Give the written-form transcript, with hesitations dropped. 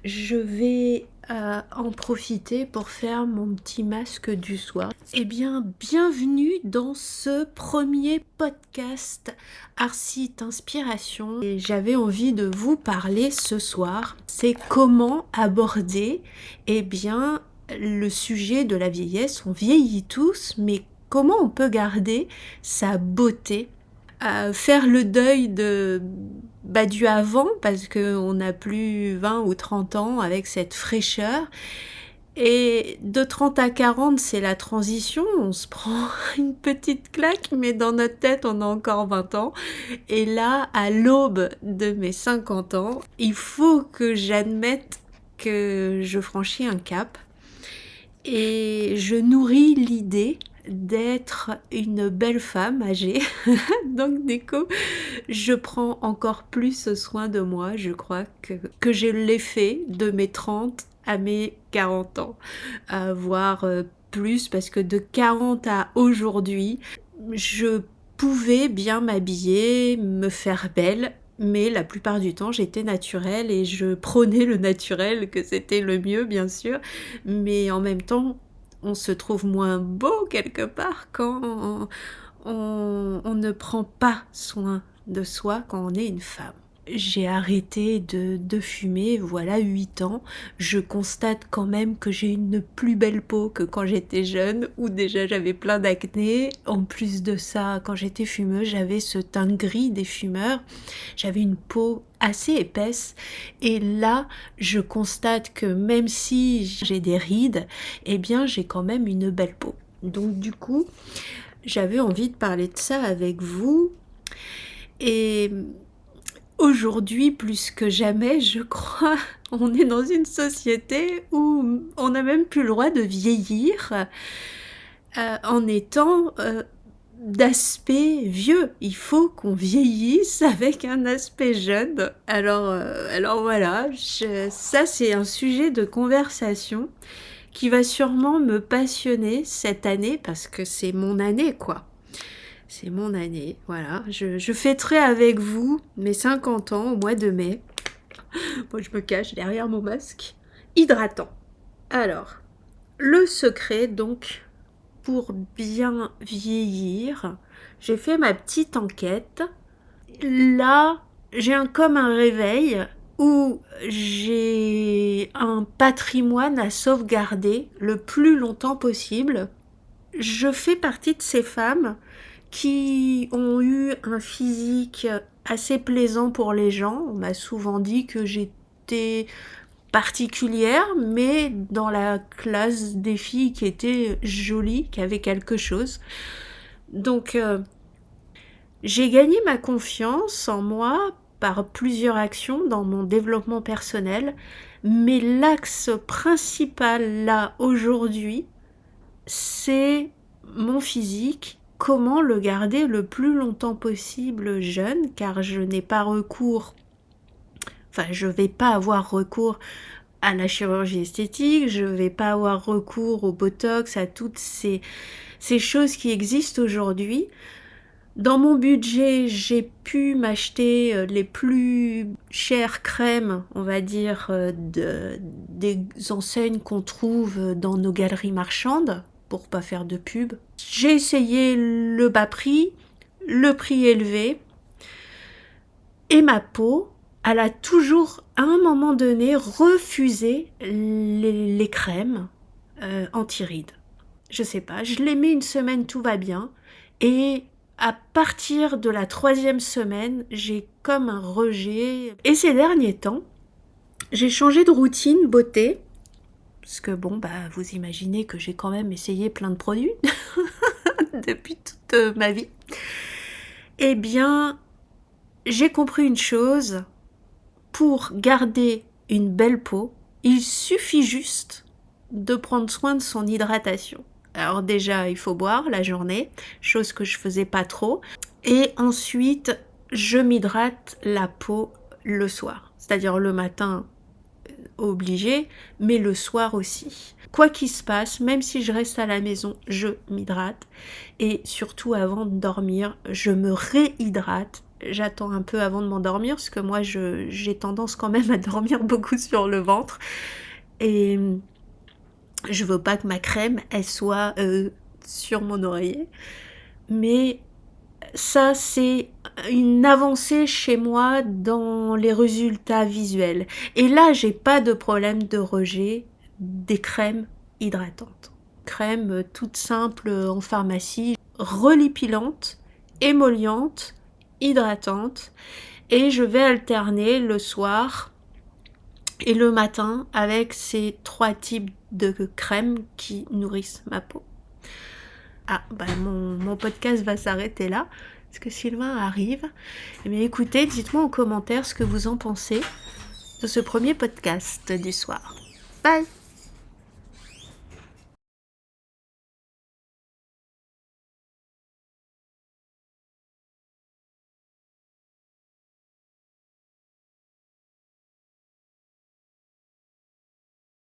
je vais en profiter pour faire mon petit masque du soir. Eh bien, bienvenue dans ce premier podcast Arcite Inspiration. Et j'avais envie de vous parler ce soir. C'est comment aborder, le sujet de la vieillesse. On vieillit tous, mais comment on peut garder sa beauté, faire le deuil du avant, parce qu'on n'a plus 20 ou 30 ans avec cette fraîcheur. Et de 30 à 40, c'est la transition, on se prend une petite claque, mais dans notre tête, on a encore 20 ans. Et là, à l'aube de mes 50 ans, il faut que j'admette que je franchis un cap. Et je nourris l'idée d'être une belle femme âgée. Donc du coup, je prends encore plus soin de moi. Je crois que je l'ai fait de mes 30 à mes 40 ans. Voire plus, parce que de 40 à aujourd'hui, je pouvais bien m'habiller, me faire belle. Mais la plupart du temps, j'étais naturelle et je prônais le naturel, que c'était le mieux, bien sûr. Mais en même temps, on se trouve moins beau quelque part quand on ne prend pas soin de soi quand on est une femme. J'ai arrêté de fumer, voilà 8 ans. Je constate quand même que j'ai une plus belle peau que quand j'étais jeune, où déjà j'avais plein d'acné. En plus de ça, quand j'étais fumeuse, j'avais ce teint gris des fumeurs. J'avais une peau assez épaisse. Et là, je constate que même si j'ai des rides, eh bien j'ai quand même une belle peau. Donc du coup, j'avais envie de parler de ça avec vous. Et aujourd'hui, plus que jamais, je crois, on est dans une société où on n'a même plus le droit de vieillir en étant d'aspect vieux. Il faut qu'on vieillisse avec un aspect jeune. Alors voilà, ça c'est un sujet de conversation qui va sûrement me passionner cette année, parce que c'est mon année, quoi. C'est mon année, voilà. Je fêterai avec vous mes 50 ans au mois de mai. Moi, je me cache derrière mon masque. Hydratant. Alors, le secret, donc, pour bien vieillir, j'ai fait ma petite enquête. Là, comme un réveil où j'ai un patrimoine à sauvegarder le plus longtemps possible. Je fais partie de ces femmes qui ont eu un physique assez plaisant pour les gens. On m'a souvent dit que j'étais particulière, mais dans la classe des filles qui étaient jolies, qui avaient quelque chose. Donc, j'ai gagné ma confiance en moi par plusieurs actions dans mon développement personnel, mais l'axe principal là aujourd'hui, c'est mon physique. Comment le garder le plus longtemps possible jeune, car je n'ai pas recours, je vais pas avoir recours à la chirurgie esthétique, je vais pas avoir recours au botox, à toutes ces choses qui existent aujourd'hui. Dans mon budget, j'ai pu m'acheter les plus chères crèmes, on va dire, des enseignes qu'on trouve dans nos galeries marchandes, pour pas faire de pub. J'ai essayé le bas prix, le prix élevé, et ma peau, elle a toujours, à un moment donné, refusé les crèmes anti-rides. Je sais pas, je les mets une semaine, tout va bien, et à partir de la 3e semaine, j'ai comme un rejet. Et ces derniers temps, j'ai changé de routine beauté, parce que vous imaginez que j'ai quand même essayé plein de produits depuis toute ma vie. Eh bien, j'ai compris une chose: pour garder une belle peau, il suffit juste de prendre soin de son hydratation. Alors déjà, il faut boire la journée, chose que je faisais pas trop. Et ensuite, je m'hydrate la peau le soir. C'est-à-dire le matin, obligé, mais le soir aussi. Quoi qu'il se passe, même si je reste à la maison, je m'hydrate. Et surtout, avant de dormir, je me réhydrate. j'attends un peu avant de m'endormir, parce que moi j'ai tendance quand même à dormir beaucoup sur le ventre. Et je veux pas que ma crème, elle soit sur mon oreiller. Mais ça, c'est une avancée chez moi dans les résultats visuels. Et là, j'ai pas de problème de rejet des crèmes hydratantes. Crèmes toutes simples en pharmacie, relipilantes, émollientes, hydratantes. Et je vais alterner le soir et le matin avec ces 3 types de crèmes qui nourrissent ma peau. Ah, mon podcast va s'arrêter là, parce que Sylvain arrive. Mais écoutez, dites-moi en commentaire ce que vous en pensez de ce premier podcast du soir. Bye!